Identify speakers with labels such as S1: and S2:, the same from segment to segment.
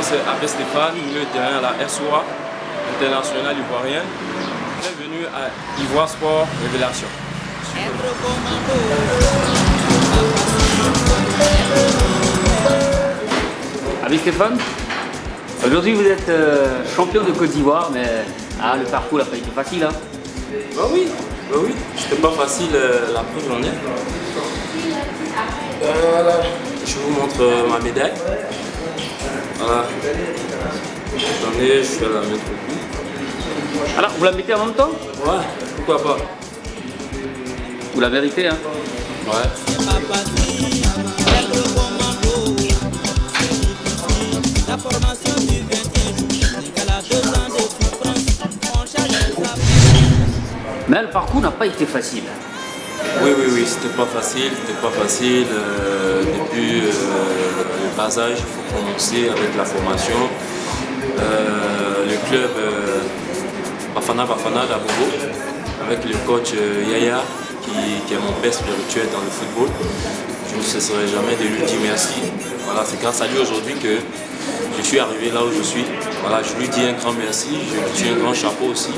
S1: c'est Abbé Stéphane, milieu de terrain à la SOA, international ivoirien. Bienvenue à Ivoire Sport Révélation.
S2: Abbé Stéphane, aujourd'hui vous êtes champion de Côte d'Ivoire, mais le parcours n'a pas été facile. Hein?
S1: Bah oui, c'était pas facile, la preuve j'en ai. Voilà, je vous montre ma médaille. Voilà, j'en ai, je suis à la mettre au cou.
S2: Alors vous la mettez en même temps?
S1: Ouais, pourquoi pas.
S2: Vous la méritez, hein?
S1: Ouais.
S2: Mais le parcours n'a pas été facile.
S1: Oui, c'était pas facile. Depuis le bas âge, il faut commencer avec la formation. Le club Bafana d'Abobo, avec le coach Yaya, qui est mon père spirituel dans le football. Je ne cesserai jamais de lui dire merci. Voilà, c'est grâce à lui aujourd'hui que je suis arrivé là où je suis. Voilà, je lui dis un grand merci, je lui tire un grand chapeau aussi.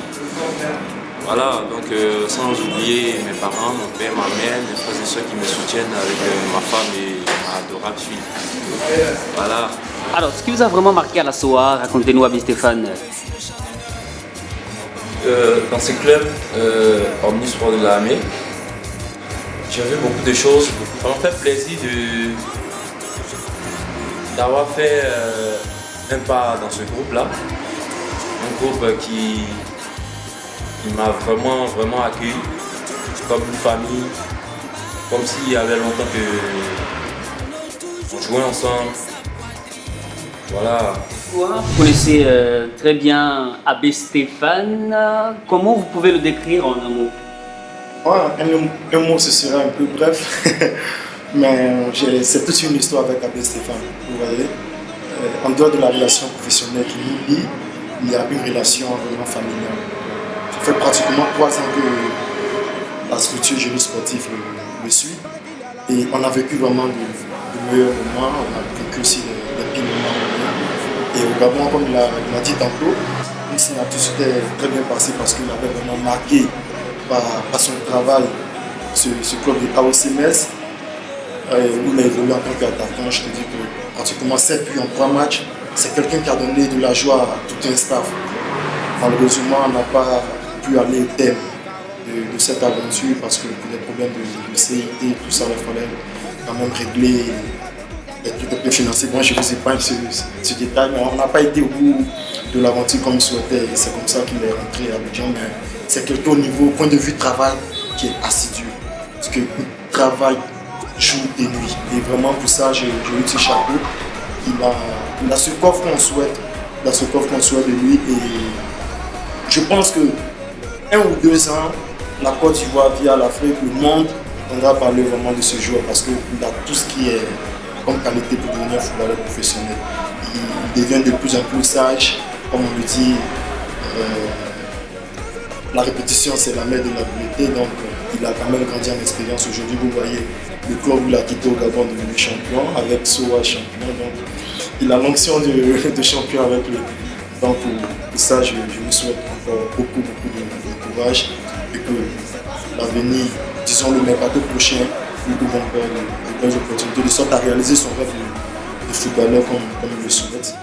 S1: Voilà, donc sans oublier mes parents, mon père, ma mère, mes frères et soeurs qui me soutiennent avec ma femme et ma adorable fille. Voilà.
S2: Alors, ce qui vous a vraiment marqué à la SOA, racontez-nous, Abbé Stéphane.
S1: Dans ce club, Omnisport de l'Armée, j'ai vu beaucoup de choses. Ça m'a fait plaisir d'avoir fait un pas dans ce groupe-là. Un groupe qui m'a vraiment accueilli comme une famille, comme s'il y avait longtemps qu'on jouait ensemble. Voilà.
S2: Vous connaissez très bien Abbé Stéphane. Comment vous pouvez le décrire en un mot?
S3: Un mot, ce serait un peu bref, mais c'est toute une histoire avec Abbé Stéphane. Vous voyez, en dehors de la relation professionnelle qui nous lie, il y a une relation vraiment familiale. Ça fait pratiquement 3 ans que la structure Génie Sportif le suit et on a vécu vraiment de meilleurs moments, on a vécu aussi des pires moments. Et au Gabon, comme il a dit tantôt, une signature s'était très bien passée parce qu'il avait vraiment marqué par son travail ce club de AOC Metz où il a évolué en tant qu'attaquant. Je te dis que pratiquement 7 buts en 3 matchs, c'est quelqu'un qui a donné de la joie à tout un staff. Malheureusement, on n'a pas pu aller au thème de cette aventure parce que pour des problèmes de CIT, tout ça, il fallait quand même régler les trucs un peu financiers. Moi, je vous épargne ce détail, mais on n'a pas été au bout de l'aventure comme il souhaitait. C'est comme ça qu'il est rentré à Abidjan. Mais c'est quelqu'un au niveau, point de vue travail, qui est assidu. Parce qu'il travaille jour et nuit. Et vraiment, pour ça, je lui tire chapeau. Il a ce coffre qu'on souhaite. Il a ce coffre qu'on souhaite de lui. Et je pense que 1 ou 2 ans, la Côte d'Ivoire via l'Afrique, le monde entendra parler vraiment de ce joueur parce qu'il a tout ce qui est comme qualité pour devenir footballeur professionnel. Il devient de plus en plus sage, comme on le dit. La répétition, c'est la mère de l'habileté, donc il a quand même grandi en expérience. Aujourd'hui, vous voyez, le club où il a quitté au Gabon devenu champion, avec SOA champion, donc il a l'onction de champion avec lui. Donc pour ça, je lui souhaite encore beaucoup de courage et que l'avenir, disons le mercato prochain, nous pouvons faire de bonnes opportunités, de sorte à réaliser son rêve de footballeur comme il le souhaite.